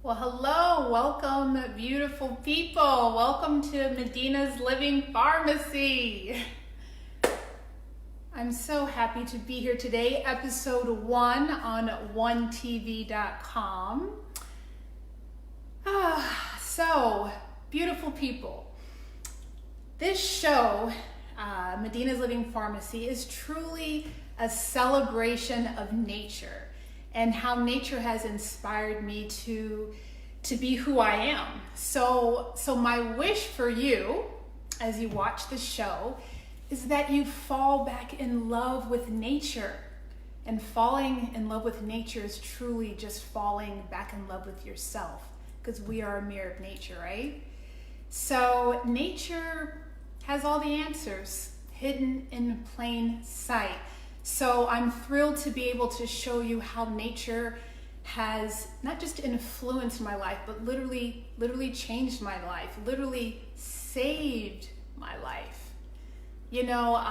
Well, hello, welcome, beautiful people. Welcome to Madinah's Living Pharmacy. I'm so happy to be here today, episode 1 on WUNTV.com. So, beautiful people. This show, Madinah's Living Pharmacy, is truly a celebration of nature and how nature has inspired me to be who I am. So my wish for you, as you watch the show, is that you fall back in love with nature. And falling in love with nature is truly just falling back in love with yourself, because we are a mirror of nature, right? So nature has all the answers hidden in plain sight. So I'm thrilled to be able to show you how nature has not just influenced my life, but literally changed my life, literally saved my life. You know,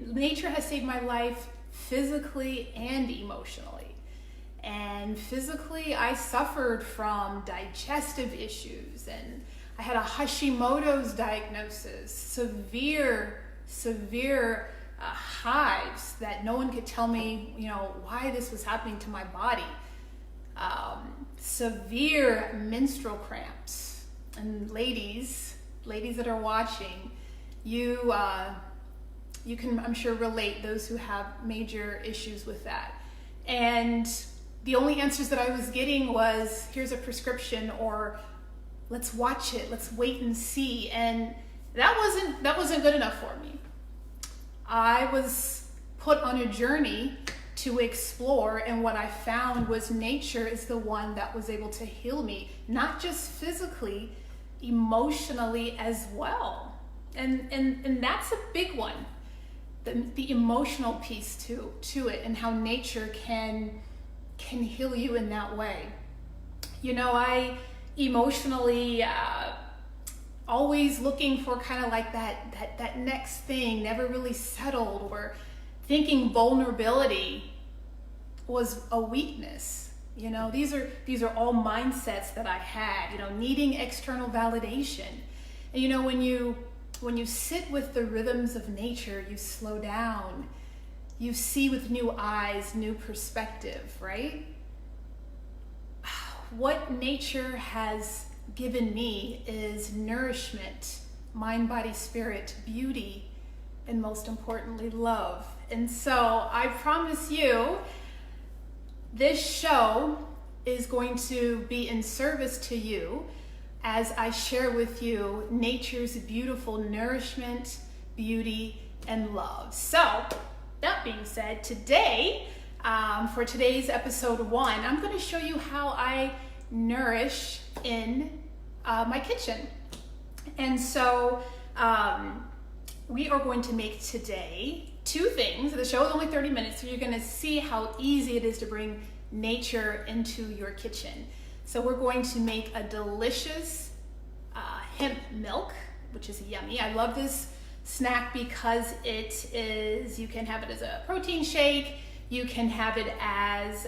nature has saved my life physically and emotionally. And physically, I suffered from digestive issues, and I had a Hashimoto's diagnosis, severe hives that no one could tell me, why this was happening to my body. Severe menstrual cramps. And ladies that are watching, you can, I'm sure, relate, those who have major issues with that. And the only answers that I was getting was, here's a prescription, or let's watch it, let's wait and see. And that wasn't good enough for me. I was put on a journey to explore, and what I found was nature is the one that was able to heal me, not just physically, emotionally as well. And that's a big one, the emotional piece to it, and how nature can heal you in that way. You know, I emotionally always looking for kind of like that next thing, never really settled, or thinking vulnerability was a weakness. You know, these are all mindsets that I had, needing external validation. And when you sit with the rhythms of nature, you slow down, you see with new eyes, new perspective, right? What nature has given me is nourishment, mind, body, spirit, beauty, and most importantly, love. And so I promise you, this show is going to be in service to you as I share with you nature's beautiful nourishment, beauty, and love. So that being said, today, for today's episode 1, I'm going to show you how I nourish in my kitchen. And so we are going to make today 2 things. The show is only 30 minutes, so you're going to see how easy it is to bring nature into your kitchen. So we're going to make a delicious hemp milk, which is yummy. I love this snack because you can have it as a protein shake. You can have it as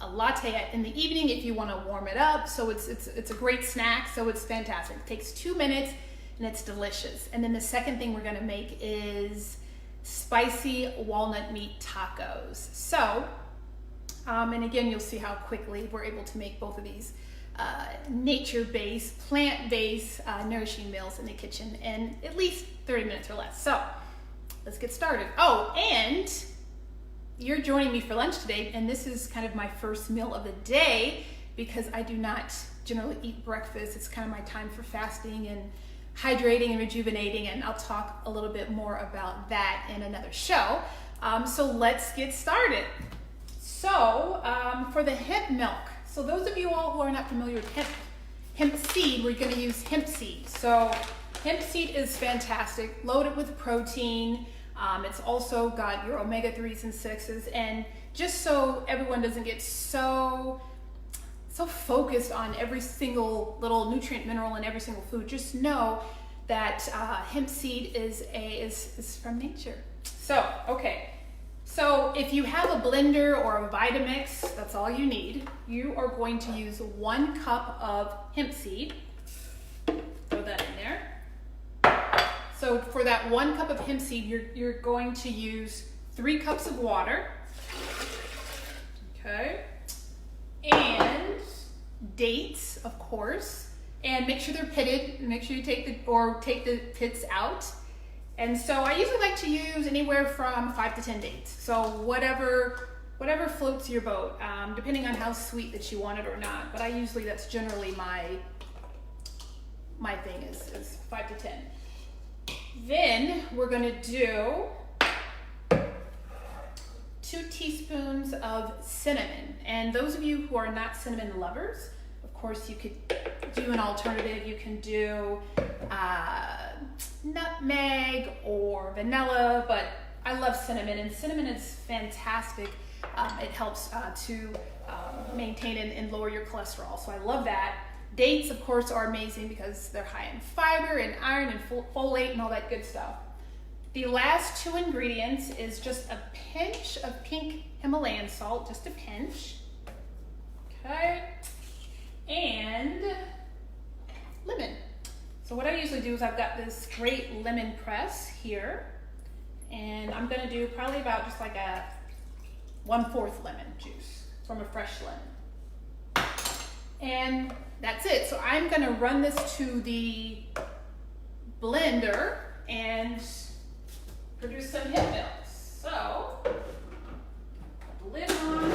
a latte in the evening if you want to warm it up. So it's a great snack, so it's fantastic. It takes 2 minutes and it's delicious. And then the second thing we're going to make is spicy walnut meat tacos. So, and again, you'll see how quickly we're able to make both of these nature-based, plant-based, nourishing meals in the kitchen in at least 30 minutes or less. So let's get started. Oh, and you're joining me for lunch today, and this is kind of my first meal of the day because I do not generally eat breakfast. It's kind of my time for fasting and hydrating and rejuvenating, and I'll talk a little bit more about that in another show. So let's get started. So for the hemp milk, so those of you all who are not familiar with hemp seed, we're going to use hemp seed. So hemp seed is fantastic, loaded with protein. It's also got your omega-3s and 6s, and just so everyone doesn't get so focused on every single little nutrient, mineral in every single food, just know that hemp seed is from nature. So, okay. So if you have a blender or a Vitamix, that's all you need. You are going to use 1 cup of hemp seed. Throw that in there. So for that 1 cup of hemp seed, you're going to use 3 cups of water. Okay. And dates, of course. And make sure they're pitted. Make sure you take the pits out. And so I usually like to use anywhere from 5 to 10 dates. So whatever floats your boat, depending on how sweet that you want it or not. But that's generally my thing is 5 to 10. Then we're gonna do 2 teaspoons of cinnamon. And those of you who are not cinnamon lovers, of course you could do an alternative. You can do nutmeg or vanilla, but I love cinnamon, and cinnamon is fantastic. It helps to maintain and lower your cholesterol, so I love that. Dates, of course, are amazing because they're high in fiber and iron and folate and all that good stuff. The last 2 ingredients is just a pinch of pink Himalayan salt, just a pinch. Okay. And lemon. So what I usually do is I've got this great lemon press here, and I'm gonna do probably about just like a 1/4 lemon juice from a fresh lemon. And that's it. So I'm gonna run this to the blender and produce some hemp milk. So, lid on.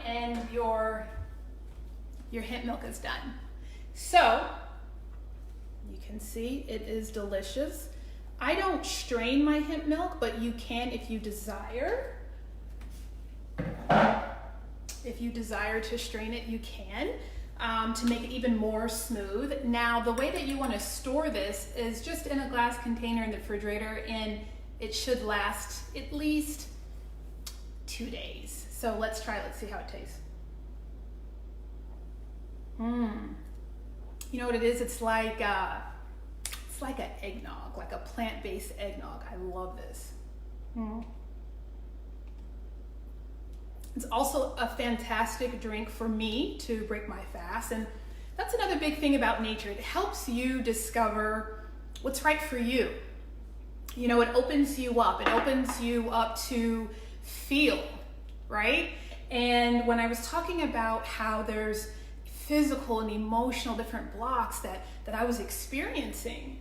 And your hemp milk is done. So you can see it is delicious. I don't strain my hemp milk, but you can if you desire. If you desire to strain it, you can, to make it even more smooth. Now, the way that you want to store this is just in a glass container in the refrigerator, and it should last at least 2 days. So let's try it. Let's see how it tastes. You know what it is? It's like an eggnog, like a plant-based eggnog. I love this. It's also a fantastic drink for me to break my fast, and that's another big thing about nature. It helps you discover what's right for you. You know, it opens you up. It opens you up to feel, right? And when I was talking about how there's physical and emotional different blocks that I was experiencing,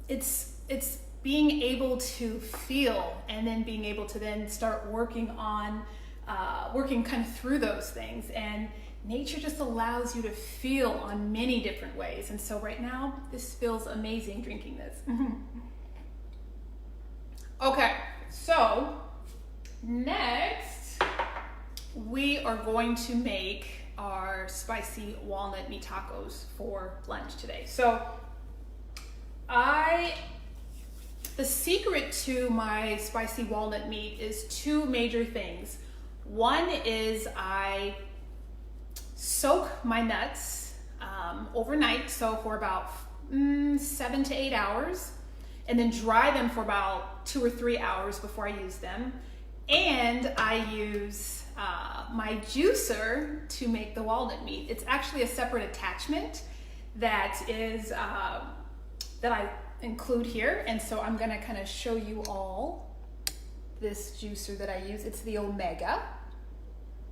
it's being able to feel and then being able to then start working kind of through those things. And nature just allows you to feel on many different ways. And so right now, this feels amazing drinking this. Okay, so next, we are going to make our spicy walnut meat tacos for lunch today. So the secret to my spicy walnut meat is 2 major things. One is I soak my nuts overnight, so for about 7 to 8 hours, and then dry them for about 2 or 3 hours before I use them. And I use my juicer to make the walnut meat. It's actually a separate attachment that is that I include here, and so I'm gonna kind of show you all this juicer that I use. It's the Omega.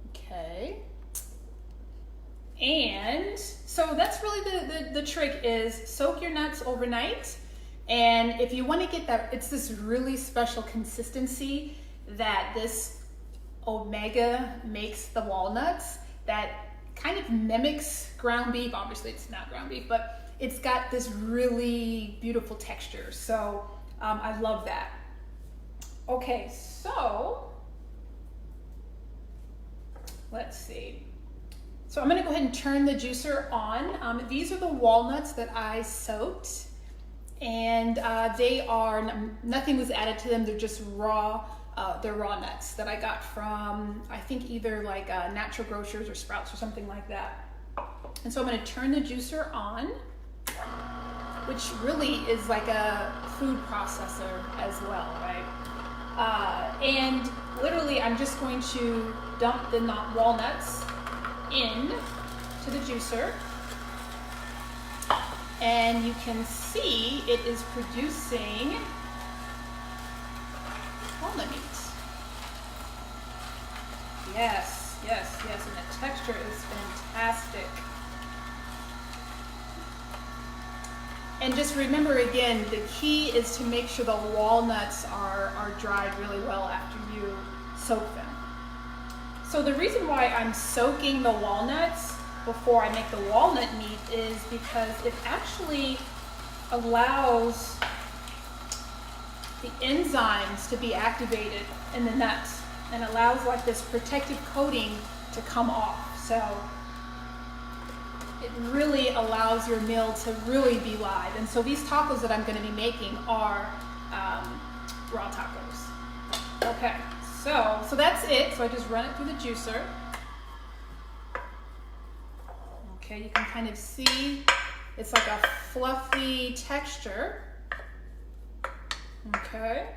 Okay. And so that's really the trick is soak your nuts overnight. And if you want to get that, it's this really special consistency that this Omega makes the walnuts that kind of mimics ground beef. Obviously it's not ground beef, but it's got this really beautiful texture. So I love that. Okay, so let's see. So I'm gonna go ahead and turn the juicer on. These are the walnuts that I soaked, and they are, nothing was added to them. They're just raw, they're raw nuts that I got from, I think either like Natural Grocers or Sprouts or something like that. And so I'm gonna turn the juicer on, which really is like a food processor as well, right? And literally I'm just going to dump the walnuts in to the juicer, and you can see it is producing walnut meat. Yes, yes, yes, and the texture is fantastic. And just remember again, the key is to make sure the walnuts are dried really well after you soak them. So the reason why I'm soaking the walnuts before I make the walnut meat is because it actually allows the enzymes to be activated in the nuts and allows like this protective coating to come off. So it really allows your meal to really be live. And so these tacos that I'm going to be making are raw tacos. Okay, so that's it. So I just run it through the juicer. Okay, you can kind of see it's like a fluffy texture. Okay.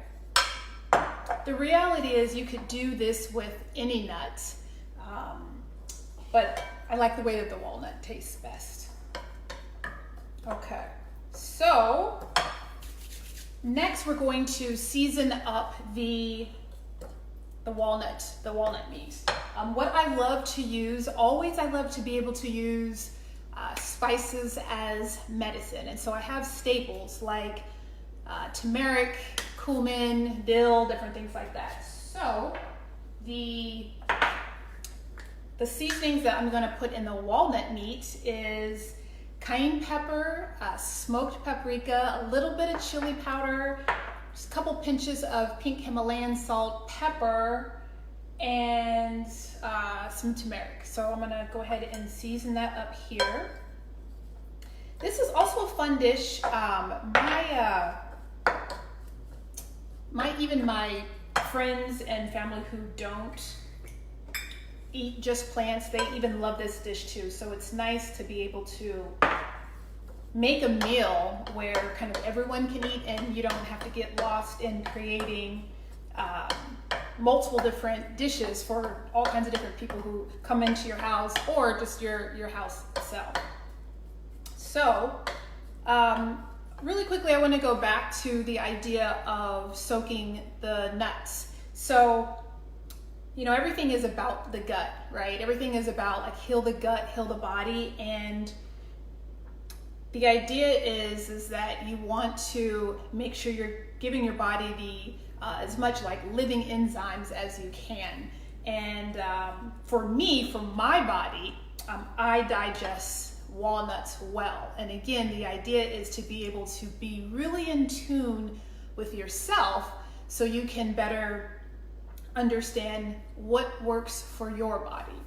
The reality is you could do this with any nut, but I like the way that the walnut tastes best. Okay, so next we're going to season up the walnut meat. What I love to use, always I love to be able to use spices as medicine. And so I have staples like turmeric, cumin, dill, different things like that. So the seasonings that I'm going to put in the walnut meat is cayenne pepper, smoked paprika, a little bit of chili powder, just a couple pinches of pink Himalayan salt, pepper, and some turmeric. So I'm going to go ahead and season that up here. This is also a fun dish. Even my friends and family who don't eat just plants, they even love this dish too. So it's nice to be able to make a meal where kind of everyone can eat and you don't have to get lost in creating multiple different dishes for all kinds of different people who come into your house or just your house itself. So really quickly, I want to go back to the idea of soaking the nuts. So, you know, everything is about the gut, right? Everything is about like heal the gut, heal the body. And the idea is that you want to make sure you're giving your body the as much like living enzymes as you can. And for me, for my body, I digest walnuts well. And again, the idea is to be able to be really in tune with yourself so you can better understand what works for your body.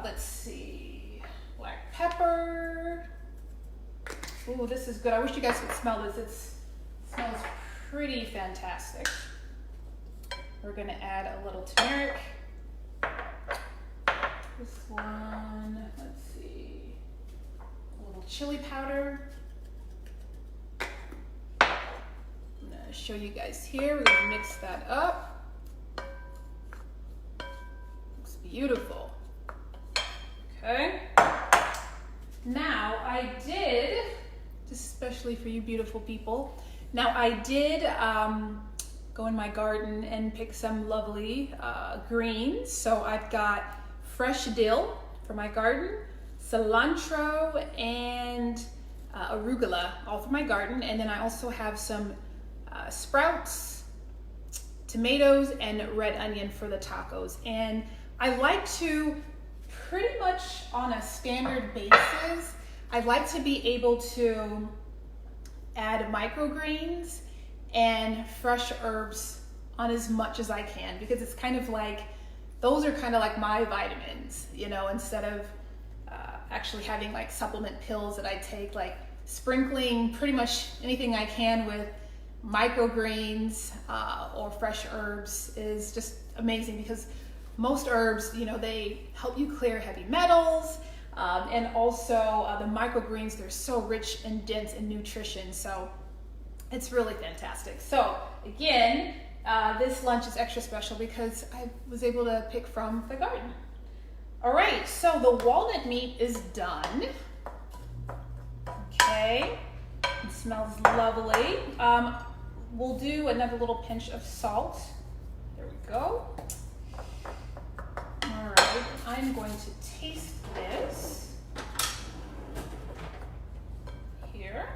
Let's see, black pepper. Ooh, this is good. I wish you guys could smell this. It smells pretty fantastic. We're gonna add a little turmeric. This one, let's see, a little chili powder. I'm gonna show you guys here. We're gonna mix that up. Looks beautiful. Okay. Now I did, especially for you beautiful people, now I did go in my garden and pick some lovely greens. So I've got fresh dill for my garden, cilantro, and arugula, all from my garden. And then I also have some sprouts, tomatoes, and red onion for the tacos. And I like to, pretty much on a standard basis, I like to be able to add microgreens and fresh herbs on as much as I can, because it's kind of like, those are kind of like my vitamins, you know, instead of actually having like supplement pills that I take, like sprinkling pretty much anything I can with microgreens or fresh herbs is just amazing, because most herbs, you know, they help you clear heavy metals, and also the microgreens, they're so rich and dense in nutrition, so it's really fantastic. So again, this lunch is extra special because I was able to pick from the garden. All right, so the walnut meat is done. Okay, it smells lovely. We'll do another little pinch of salt. There we go. All right, I'm going to taste this here.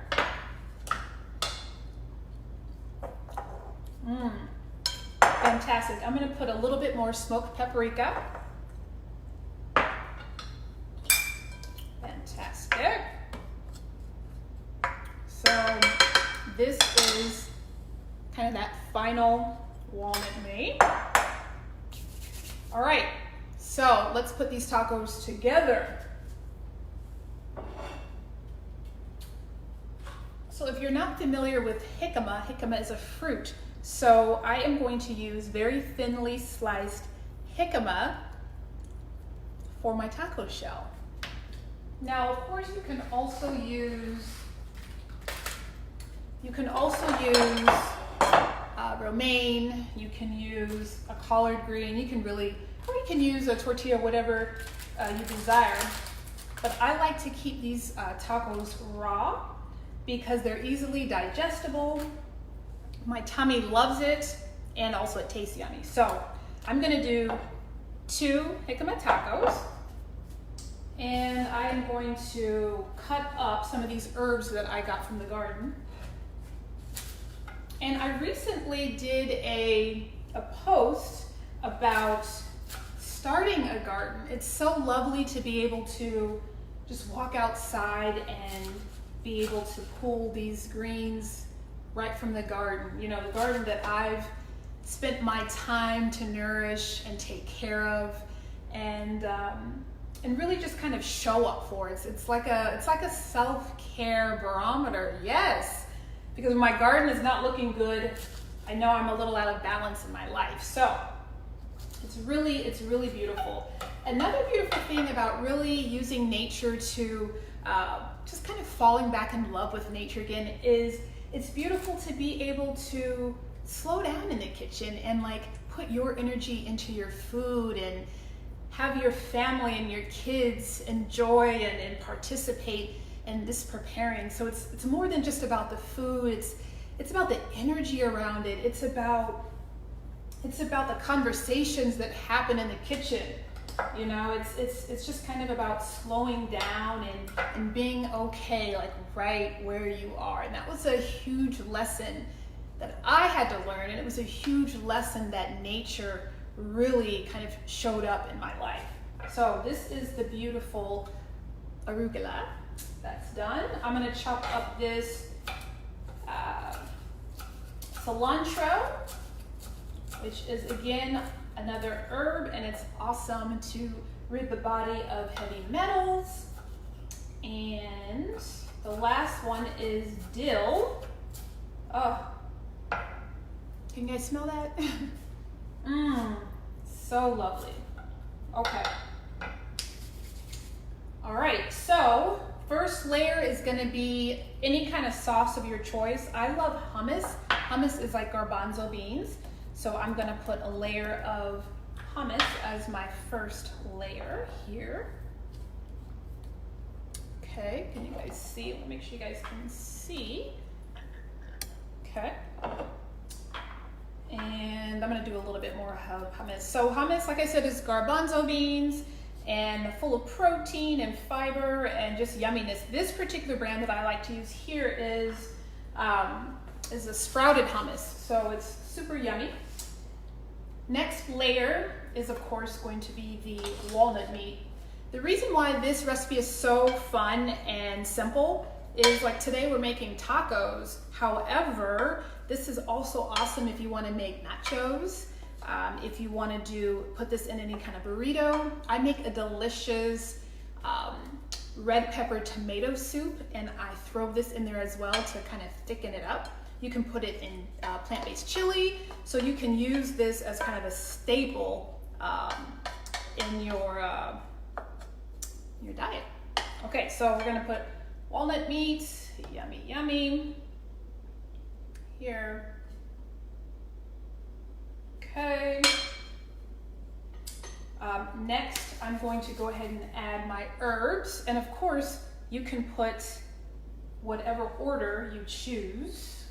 Fantastic. I'm going to put a little bit more smoked paprika. Fantastic. So this is kind of that final walnut meat. All right, so let's put these tacos together. So if you're not familiar with jicama, jicama is a fruit. So I am going to use very thinly sliced jicama for my taco shell. Now, of course, you can also use romaine, you can use a collard green, or you can use a tortilla, whatever you desire. But I like to keep these tacos raw because they're easily digestible. My tummy loves it, and also it tastes yummy. So I'm gonna do 2 jicama tacos, and I am going to cut up some of these herbs that I got from the garden. And I recently did a post about starting a garden. It's so lovely to be able to just walk outside and be able to pull these greens right from the garden. You know, the garden that I've spent my time to nourish and take care of, and really just kind of show up for. It's like a self-care barometer. Yes, because when my garden is not looking good, I know I'm a little out of balance in my life. So it's really beautiful. Another beautiful thing about really using nature to just kind of falling back in love with nature again is it's beautiful to be able to slow down in the kitchen and like put your energy into your food and have your family and your kids enjoy and participate in this preparing. So it's more than just about the food. It's about the energy around it. It's about the conversations that happen in the kitchen. You know, it's just kind of about slowing down and being okay, like right where you are. And that was a huge lesson that I had to learn, and it was a huge lesson that nature really kind of showed up in my life. So this is the beautiful arugula that's done. I'm gonna chop up this cilantro, which is again another herb, and it's awesome to rid the body of heavy metals. And the last one is dill. Oh, can you guys smell that? So lovely. Okay. All right, so first layer is gonna be any kind of sauce of your choice. I love hummus. Hummus is like garbanzo beans. So I'm gonna put a layer of hummus as my first layer here. Okay, can you guys see? Let me make sure you guys can see. Okay. And I'm gonna do a little bit more of hummus. So hummus, like I said, is garbanzo beans and full of protein and fiber and just yumminess. This particular brand that I like to use here is a sprouted hummus. So it's super yummy. Next layer is of course going to be the walnut meat. The reason why this recipe is so fun and simple is like today we're making tacos. However, this is also awesome if you want to make nachos. If you want to put this in any kind of burrito. I make a delicious red pepper tomato soup, and I throw this in there as well to kind of thicken it up. You can put it in plant-based chili, so you can use this as kind of a staple in your diet. Okay, so we're gonna put walnut meat, yummy, yummy, here. Okay. Next, I'm going to go ahead and add my herbs, and of course, you can put whatever order you choose.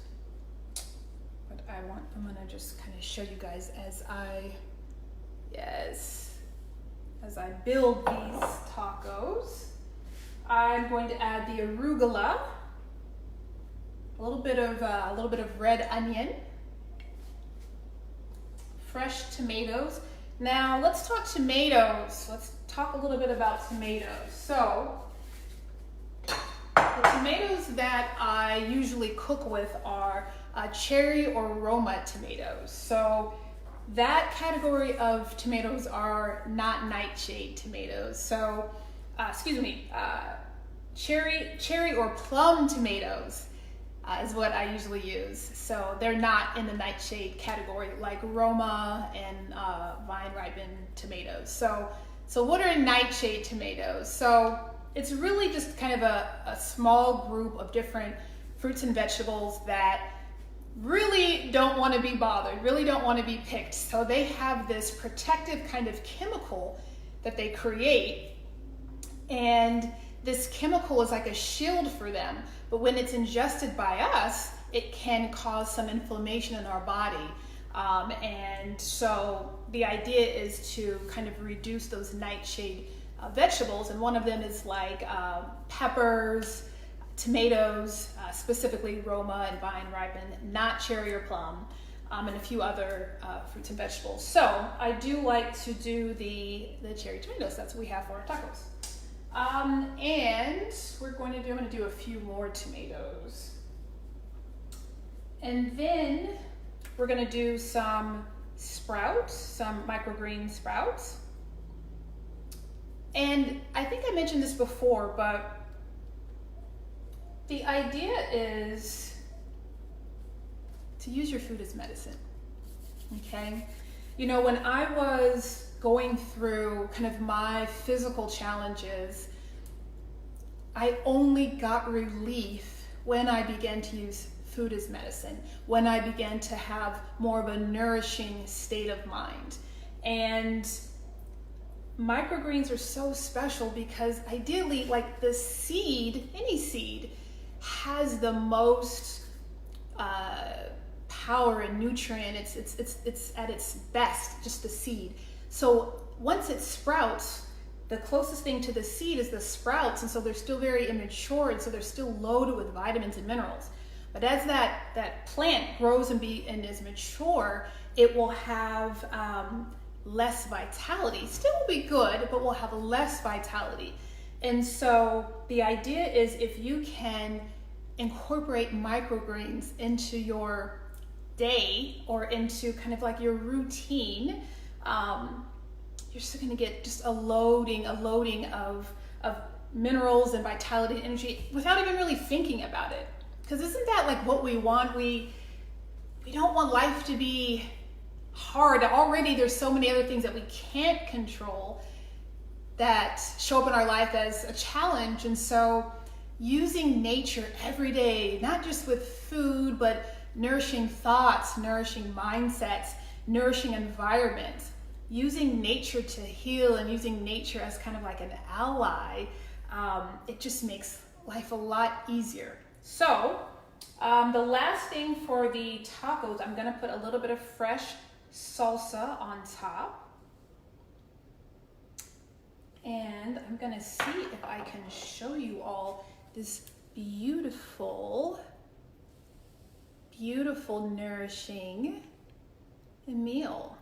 But I'm gonna just kind of show you guys as I build these tacos. I'm going to add the arugula, a little bit of red onion, fresh tomatoes. Now let's talk tomatoes. Let's talk a little bit about tomatoes. So the tomatoes that I usually cook with are cherry or Roma tomatoes. So that category of tomatoes are not nightshade tomatoes. So, cherry or plum tomatoes is what I usually use. So they're not in the nightshade category like Roma and vine ripened tomatoes. So what are nightshade tomatoes? So it's really just kind of a small group of different fruits and vegetables that really don't want to be bothered, really don't want to be picked. So they have this protective kind of chemical that they create, and this chemical is like a shield for them. But when it's ingested by us, it can cause some inflammation in our body. And so the idea is to kind of reduce those nightshade vegetables. And one of them is like peppers, tomatoes, specifically Roma and vine ripened, not cherry or plum, and a few other fruits and vegetables. So I do like to do the cherry tomatoes. That's what we have for our tacos. And I'm going to do a few more tomatoes. And then we're going to do some sprouts, some microgreen sprouts. And I think I mentioned this before, but the idea is to use your food as medicine, okay? You know, when I was going through kind of my physical challenges, I only got relief when I began to use food as medicine, when I began to have more of a nourishing state of mind. And microgreens are so special because ideally, like the seed, any seed, has the most power and nutrient. It's at its best, just the seed. So once it sprouts, the closest thing to the seed is the sprouts, and so they're still very immature, and so they're still loaded with vitamins and minerals. But as that plant grows and is mature, it will have less vitality. Still will be good, but will have less vitality. And so the idea is if you can incorporate microgreens into your day or into kind of like your routine, you're still going to get just a loading of minerals and vitality and energy without even really thinking about it. Because isn't that like what we want? We don't want life to be hard. Already there's so many other things that we can't control that show up in our life as a challenge. And so using nature every day, not just with food, but nourishing thoughts, nourishing mindsets, nourishing environment, using nature to heal and using nature as kind of like an ally, it just makes life a lot easier. So the last thing for the tacos, I'm gonna put a little bit of fresh salsa on top. And I'm gonna see if I can show you all this beautiful, nourishing meal.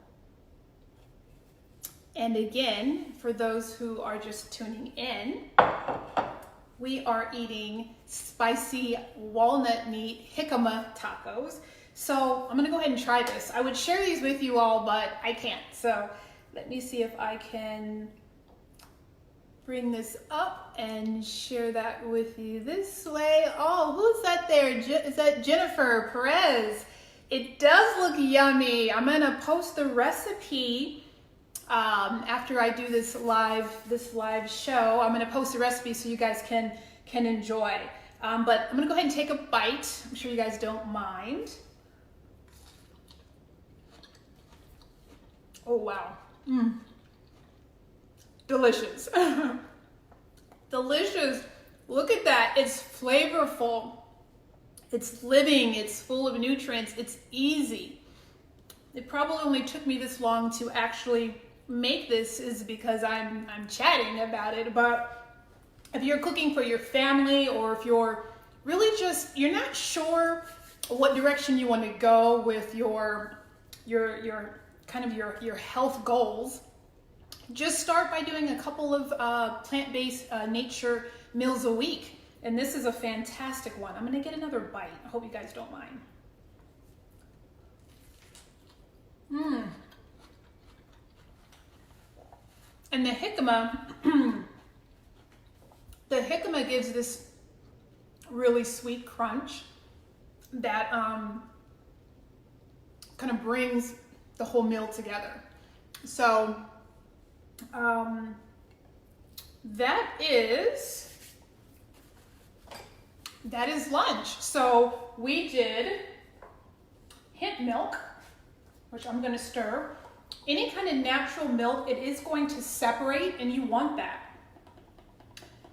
And again, for those who are just tuning in, we are eating spicy walnut meat jicama tacos. So I'm gonna go ahead and try this. I would share these with you all, but I can't. So let me see if I can bring this up and share that with you this way. Oh, who's that there? Is that Jennifer Perez? It does look yummy. I'm gonna post the recipe after I do this live show. I'm gonna post the recipe so you guys can enjoy. But I'm gonna go ahead and take a bite. I'm sure you guys don't mind. Oh wow. Delicious. Delicious. Look at that. It's flavorful. It's living. It's full of nutrients. It's easy. It probably only took me this long to actually make this is because I'm chatting about it. But if you're cooking for your family, or if you're really just, you're not sure what direction you want to go with your kind of your health goals, just start by doing a couple of plant-based nature meals a week. And this is a fantastic one. I'm gonna get another bite. I hope you guys don't mind. And the jicama, gives this really sweet crunch that kind of brings the whole meal together. So that is lunch. So we did hemp milk, which I'm going to stir. Any kind of natural milk, it is going to separate, and you want that.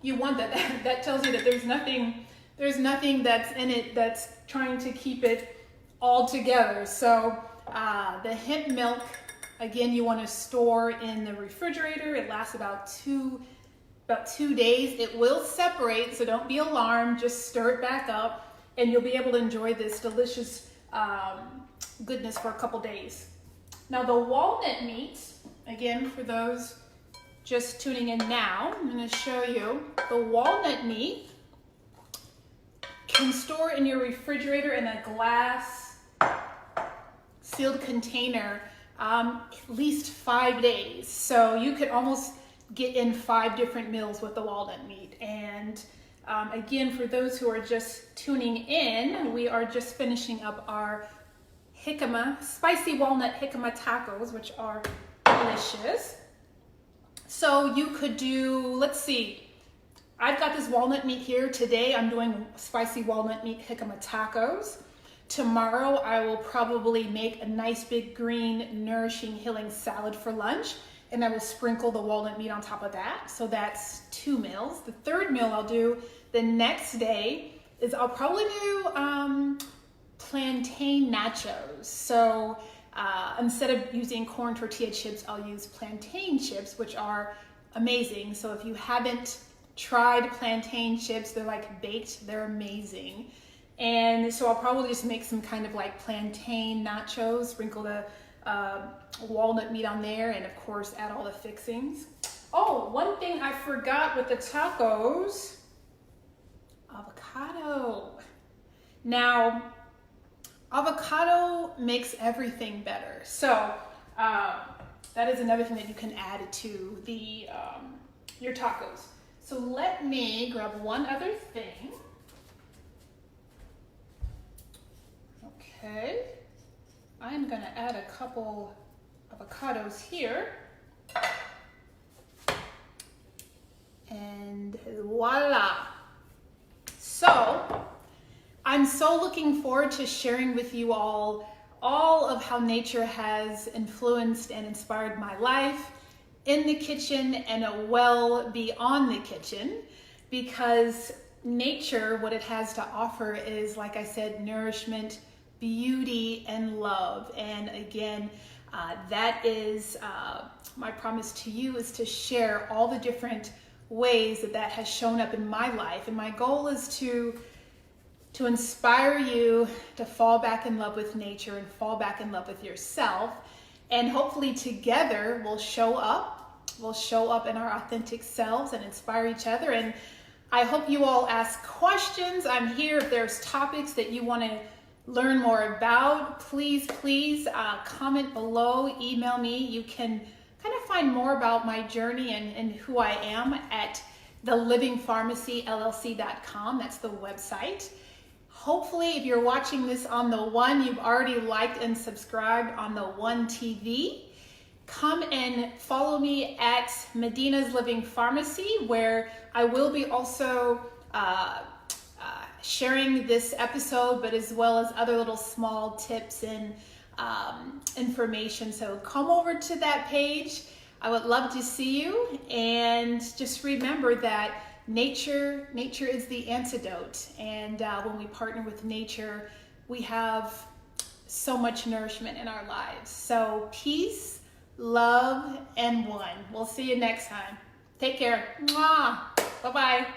You want that. That tells you that there's nothing that's in it that's trying to keep it all together. So the hemp milk, again, you want to store in the refrigerator. It lasts about two days. It will separate, so don't be alarmed. Just stir it back up, and you'll be able to enjoy this delicious goodness for a couple days. Now the walnut meat, again, for those just tuning in now, I'm going to show you the walnut meat can store in your refrigerator in a glass sealed container at least 5 days. So you could almost get in 5 different meals with the walnut meat. And again, for those who are just tuning in, we are just finishing up our jicama, spicy walnut jicama tacos, which are delicious. So you could do, let's see, I've got this walnut meat here. Today I'm doing spicy walnut meat jicama tacos. Tomorrow I will probably make a nice big green nourishing healing salad for lunch, and I will sprinkle the walnut meat on top of that. So that's 2 meals. The third meal I'll do the next day is I'll probably do plantain nachos. So instead of using corn tortilla chips, I'll use plantain chips, which are amazing. So if you haven't tried plantain chips, they're like baked, they're amazing. And so I'll probably just make some kind of like plantain nachos, sprinkle the walnut meat on there, and of course add all the fixings. Oh, one thing I forgot with the tacos, avocado. Now, avocado makes everything better. So that is another thing that you can add to the your tacos. So let me grab one other thing. Okay, I'm gonna add a couple avocados here. And voila. So I'm so looking forward to sharing with you all of how nature has influenced and inspired my life in the kitchen and well beyond the kitchen, because nature, what it has to offer is, like I said, nourishment, beauty, and love. And again, that is my promise to you, is to share all the different ways that has shown up in my life. And my goal is to inspire you to fall back in love with nature and fall back in love with yourself. And hopefully together we'll show up in our authentic selves and inspire each other. And I hope you all ask questions. I'm here if there's topics that you want to learn more about, please comment below, email me. You can kind of find more about my journey and who I am at thelivingpharmacyllc.com. That's the website. Hopefully, if you're watching this on the One, you've already liked and subscribed on the WUNTV. Come and follow me at Madinah's Living Pharmacy, where I will be also sharing this episode, but as well as other little small tips and information. So come over to that page. I would love to see you, and just remember that nature is the antidote. And when we partner with nature, we have so much nourishment in our lives. So peace, love, and one. We'll see you next time. Take care. Mwah. Bye-bye.